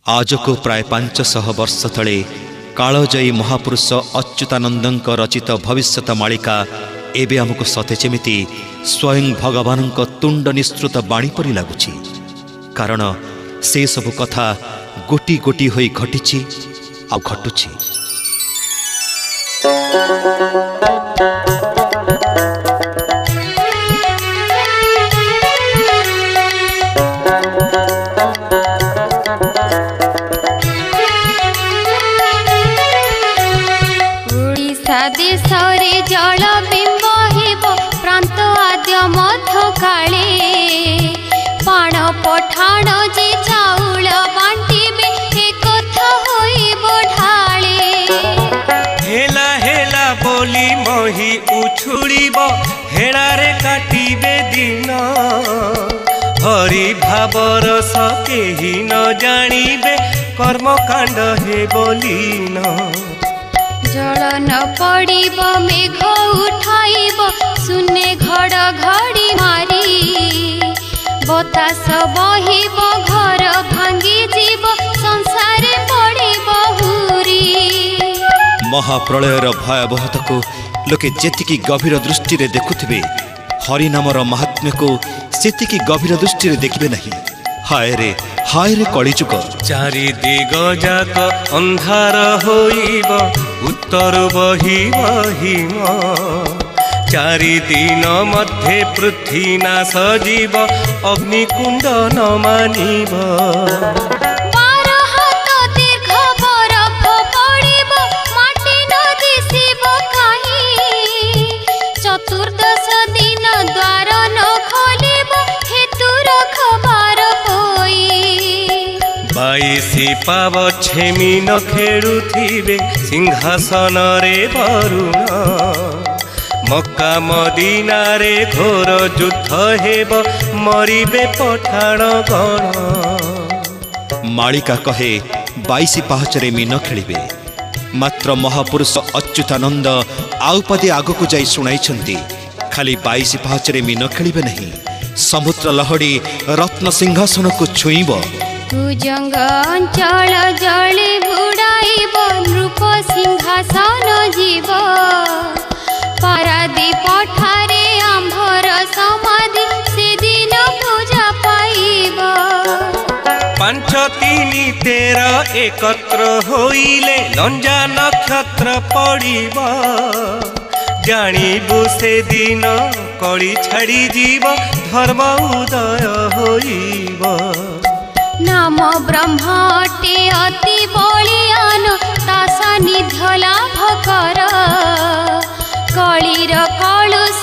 आज को प्राय 500 वर्ष तले कालजयी महापुरुष अच्युतानंद रचित भविष्यत मालिका एबे आमको सते जेमिति स्वयं भगवान तुंड निस्तृत बाणी परि लगुछि। कारण से सब कथा गोटी गोटी होई घटिछि आ घटुछि। देशरे जल बिंब हेब प्रांत आद्य मध्य काले पाण पठाण जे चाउल बांटिबे ए कथा होइब ढाळे। हेला हेला बोली मही उछुड़ीब हेड़ारे काटिबे दिन हरि भावर सकेही न जानिबे कर्मकांड हे बोलीन। जल न पड़िब मेघ उठाइब सुने घड़ घड़ी मारी बतास बहिब घर भांगी जीव संसार पड़िब हुरी। महाप्रलयर भयावहता को लोके जेतिकी गभीर दृष्टि रे देखुथिबे हरिनामर महात्म्य को सेतिकी गभीर दृष्टि रे देखिबे नहीं। हाय रे कलिजुग। चारि दिग जाक अंधार होइब उत्तर बहिब हिम चारि दिन मध्य पृथ्वी नाश जीव अग्निकुंड न मानिब। चतुर्दश दिन द्वार न खोलिब हेतु रखबार होई। 22 पाव छेमी न खेलुथिबे सिंहासन रे वरुण मक्का मदीना रे घोर युद्ध हेब मरिबे पठाण गण। मालिका कहे 22 पाहचरे मीन खेलिबे मात्र महापुरुष अच्युतानंद आउपदे आग को जाई सुनाई खाली 22 पाहचरे मीन खेलिबे नहीं समुद्र लहड़ी रत्न सिंहासन को छुईब। भुजंग अंचल जले बुड़ाइब नृप सिंहासन जीव पारादीप ठारे आंभर समाधि से दिन पूजा पाइब। 5 3 13 एकत्र होइले लंजा नक्षत्र पड़िब जानिबु से दिन कली छाड़ी जीव धर्म उदय होइब। नाम ब्रह्मटे अति बलियान तासा निध लाभ कर कलिर कलुष